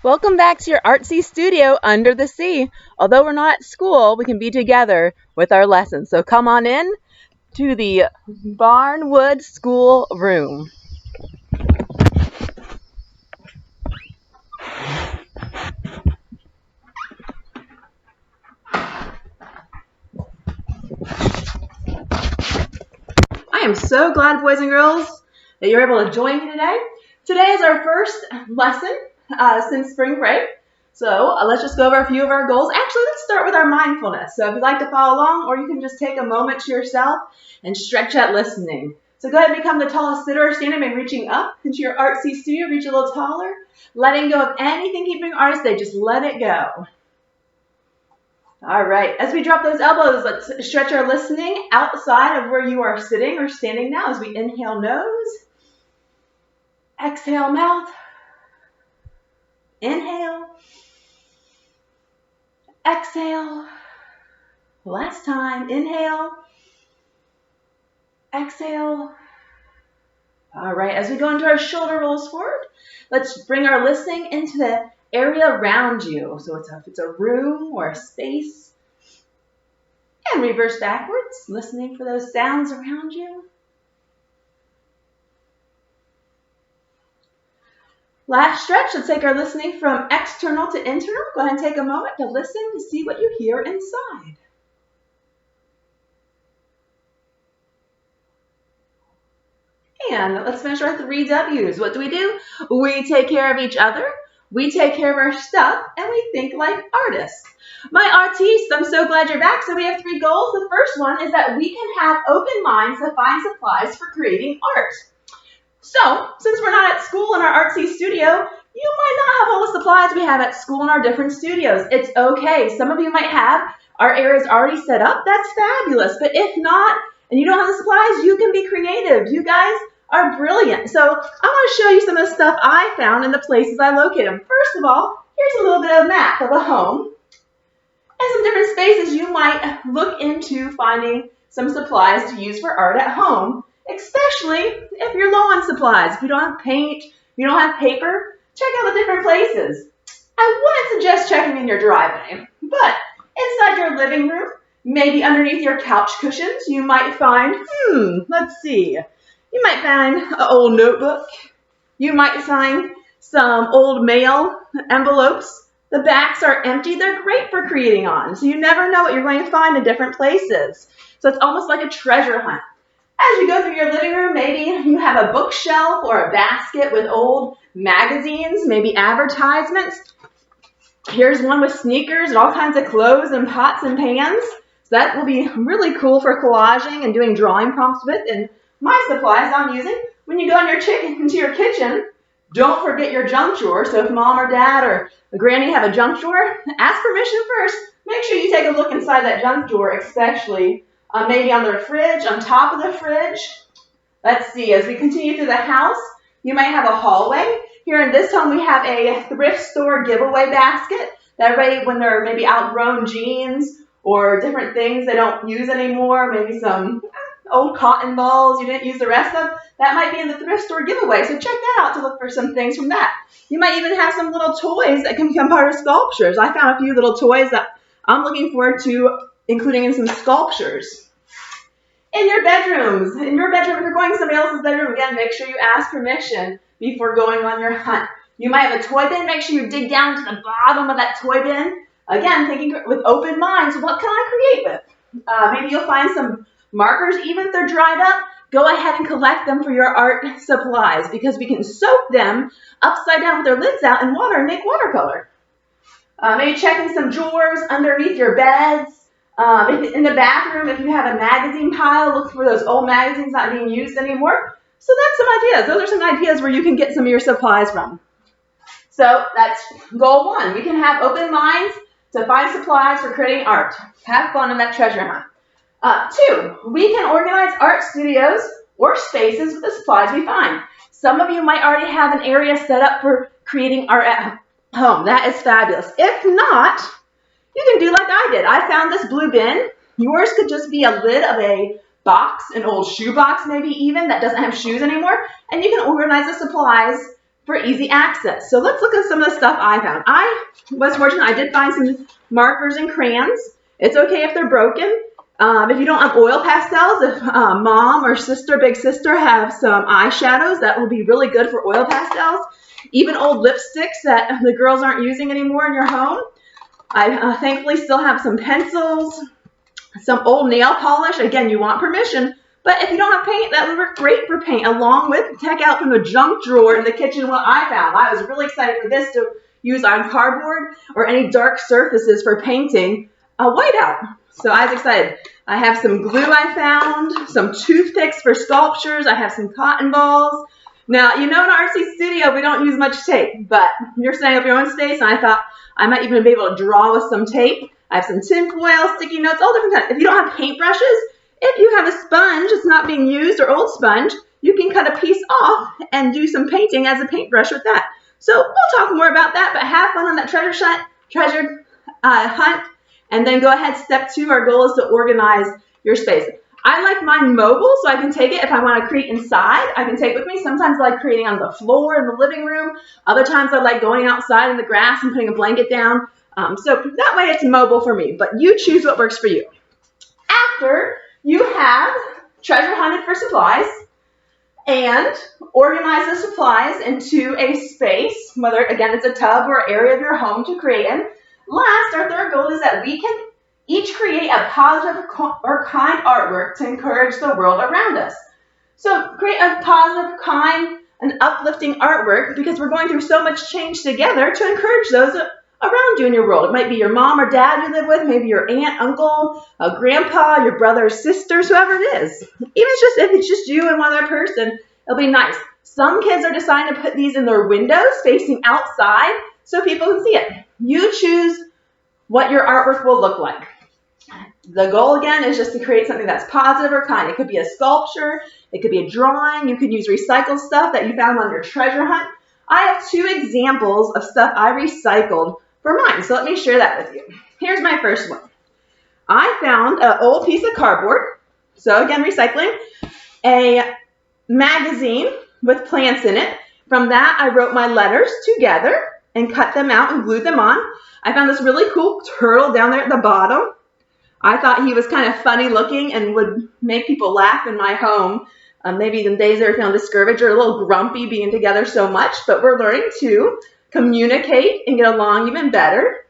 Welcome back to your artsy studio under the sea. Although we're not at school, we can be together with our lessons. So come on in to the Barnwood School Room. I am so glad, boys and girls, that you're able to join me today. Today is our first lesson since spring break. So let's just go over a few of our goals. Actually, let's start with our mindfulness. So if you'd like to follow along, or you can just take a moment to yourself and stretch that listening. So go ahead and become the tallest sitter or standing by reaching up into your artsy studio. Reach a little taller. Letting go of anything keeping artist day. Just let it go. All right. As we drop those elbows, let's stretch our listening outside of where you are sitting or standing now as we inhale nose. Exhale mouth. Inhale. Exhale. Last time. Inhale. Exhale. All right. As we go into our shoulder rolls forward, let's bring our listening into the area around you. So if it's a room or a space. And reverse backwards, listening for those sounds around you. Last stretch, let's take our listening from external to internal. Go ahead and take a moment to listen to see what you hear inside. And let's finish our 3 W's. What do? We take care of each other, we take care of our stuff, and we think like artists. My artistes, I'm so glad you're back. So we have 3 goals. The first one is that we can have open minds to find supplies for creating art. So, since we're not at school in our artsy studio, you might not have all the supplies we have at school in our different studios. It's okay. Some of you might have our areas already set up. That's fabulous. But if not, and you don't have the supplies, you can be creative. You guys are brilliant. So, I want to show you some of the stuff I found in the places I located them. First of all, here's a little bit of a map of a home and some different spaces you might look into finding some supplies to use for art at home. Especially if you're low on supplies. If you don't have paint, if you don't have paper, check out the different places. I wouldn't suggest checking in your driveway, but inside your living room, maybe underneath your couch cushions, you might find, let's see. You might find an old notebook. You might find some old mail envelopes. The backs are empty. They're great for creating on. So you never know what you're going to find in different places. So it's almost like a treasure hunt. As you go through your living room, maybe you have a bookshelf or a basket with old magazines, maybe advertisements. Here's one with sneakers and all kinds of clothes and pots and pans. So that will be really cool for collaging and doing drawing prompts with. And my supplies I'm using, when you go into your kitchen, don't forget your junk drawer. So if mom or dad or a granny have a junk drawer, ask permission first. Make sure you take a look inside that junk drawer, especially maybe on the fridge, on top of the fridge. Let's see, as we continue through the house, you might have a hallway. Here in this home, we have a thrift store giveaway basket. That way, when there are maybe outgrown jeans or different things they don't use anymore, maybe some old cotton balls you didn't use the rest of, that might be in the thrift store giveaway. So check that out to look for some things from that. You might even have some little toys that can become part of sculptures. I found a few little toys that I'm looking forward to including in some sculptures. In your bedrooms, if you're going to somebody else's bedroom, again, make sure you ask permission before going on your hunt. You might have a toy bin. Make sure you dig down to the bottom of that toy bin. Again, thinking with open minds, what can I create with? Maybe you'll find some markers, even if they're dried up. Go ahead and collect them for your art supplies because we can soak them upside down with their lids out in water and make watercolor. Maybe checking some drawers underneath your beds. In the bathroom, if you have a magazine pile, look for those old magazines not being used anymore. So that's some ideas. Those are some ideas where you can get some of your supplies from. So that's goal 1. We can have open minds to find supplies for creating art. Have fun in that treasure hunt. 2, we can organize art studios or spaces with the supplies we find. Some of you might already have an area set up for creating art at home. That is fabulous. If not, you can do like I did. I found this blue bin. Yours could just be a lid of a box, an old shoe box maybe even, that doesn't have shoes anymore. And you can organize the supplies for easy access. So let's look at some of the stuff I found. I was fortunate. I did find some markers and crayons. It's okay if they're broken. If you don't have oil pastels, if mom or sister, big sister have some eyeshadows, that will be really good for oil pastels. Even old lipsticks that the girls aren't using anymore in your home. I thankfully still have some pencils, some old nail polish. Again, you want permission. But if you don't have paint, that would work great for paint, along with take out from the junk drawer in the kitchen what I found. I was really excited for this to use on cardboard or any dark surfaces for painting a whiteout. So I was excited. I have some glue I found, some toothpicks for sculptures. I have some cotton balls. Now, you know in our RC studio, we don't use much tape, but you're setting up your own space, and I thought I might even be able to draw with some tape. I have some tin foil, sticky notes, all different kinds. If you don't have paintbrushes, if you have a sponge that's not being used or old sponge, you can cut a piece off and do some painting as a paintbrush with that. So we'll talk more about that, but have fun on that treasure hunt, and then go ahead. Step 2, our goal is to organize your space. I like mine mobile, so I can take it if I want to create inside. I can take it with me. Sometimes I like creating on the floor in the living room. Other times I like going outside in the grass and putting a blanket down. So that way it's mobile for me, but you choose what works for you. After you have treasure hunted for supplies and organize the supplies into a space, whether, again, it's a tub or area of your home to create in. Last, our third goal is that we can each create a positive or kind artwork to encourage the world around us. So create a positive, kind, and uplifting artwork, because we're going through so much change together, to encourage those around you in your world. It might be your mom or dad you live with, maybe your aunt, uncle, grandpa, your brothers, sisters, whoever it is. Even if it's just you and one other person, it'll be nice. Some kids are deciding to put these in their windows facing outside so people can see it. You choose what your artwork will look like. The goal, again, is just to create something that's positive or kind. It could be a sculpture. It could be a drawing. You could use recycled stuff that you found on your treasure hunt. I have 2 examples of stuff I recycled for mine, so let me share that with you. Here's my first one. I found an old piece of cardboard, so again, recycling, a magazine with plants in it. From that, I wrote my letters together and cut them out and glued them on. I found this really cool turtle down there at the bottom. I thought he was kind of funny looking and would make people laugh in my home. Maybe in days they were feeling discouraged or a little grumpy being together so much, but we're learning to communicate and get along even better.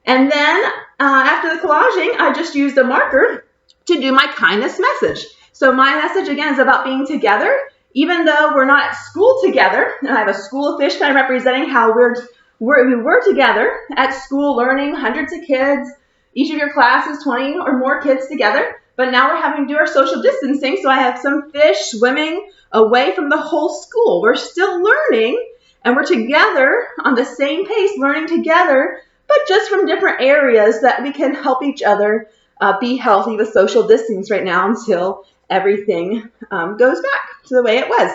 And then after the collaging, I just used a marker to do my kindness message. So my message, again, is about being together. Even though we're not at school together, and I have a school of fish kind of representing how we were together at school learning, hundreds of kids, each of your classes, 20 or more kids together. But now we're having to do our social distancing, so I have some fish swimming away from the whole school. We're still learning, and we're together on the same pace, learning together, but just from different areas that we can help each other be healthy with social distance right now until everything goes back to the way it was.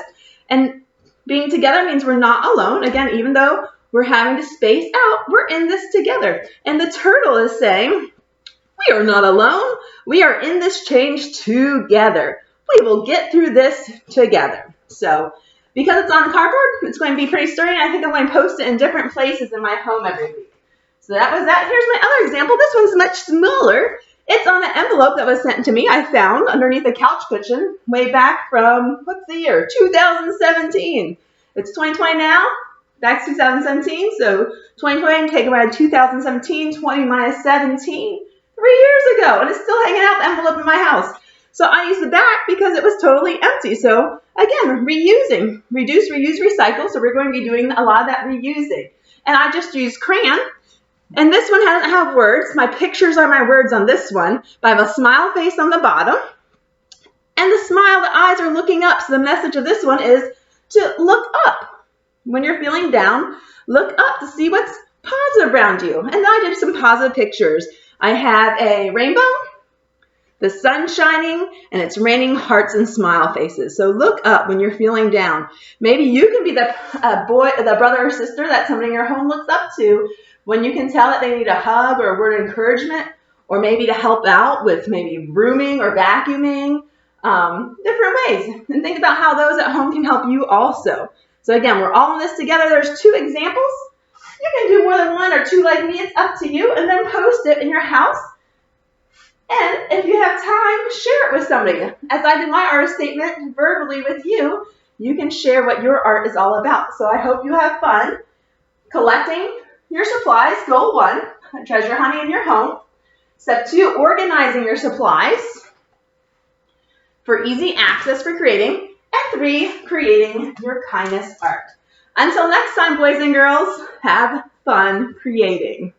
And being together means we're not alone. Again, even though we're having to space out, we're in this together. And the turtle is saying, we are not alone. We are in this change together. We will get through this together. So because it's on cardboard, it's going to be pretty sturdy. I think I'm going to post it in different places in my home every week. So that was that. Here's my other example. This one's much smaller. It's on an envelope that was sent to me. I found underneath a couch cushion way back from, what's the year? 2017. It's 2020 now. That's 2017. So 2020, take away 2017, 20 minus 17. 3 years ago, and it's still hanging out the envelope in my house. So I used the back because it was totally empty. So again, reusing, reduce, reuse, recycle. So we're going to be doing a lot of that reusing. And I just used crayon. And this one doesn't have words. My pictures are my words on this one. But I have a smile face on the bottom. And the smile, the eyes are looking up. So the message of this one is to look up. When you're feeling down, look up to see what's positive around you. And then I did some positive pictures. I have a rainbow, the sun shining, and it's raining hearts and smile faces. So look up when you're feeling down. Maybe you can be the brother or sister that somebody in your home looks up to when you can tell that they need a hug or a word of encouragement, or maybe to help out with maybe brooming or vacuuming, different ways. And think about how those at home can help you also. So again, we're all in this together. There's 2 examples. You can do more than 1 or 2 like me. It's up to you. And then post it in your house. And if you have time, share it with somebody. As I do my artist statement verbally with you, you can share what your art is all about. So I hope you have fun collecting your supplies. Goal 1, treasure honey in your home. Step 2, organizing your supplies for easy access for creating. And 3, creating your kindness art. Until next time, boys and girls, have fun creating.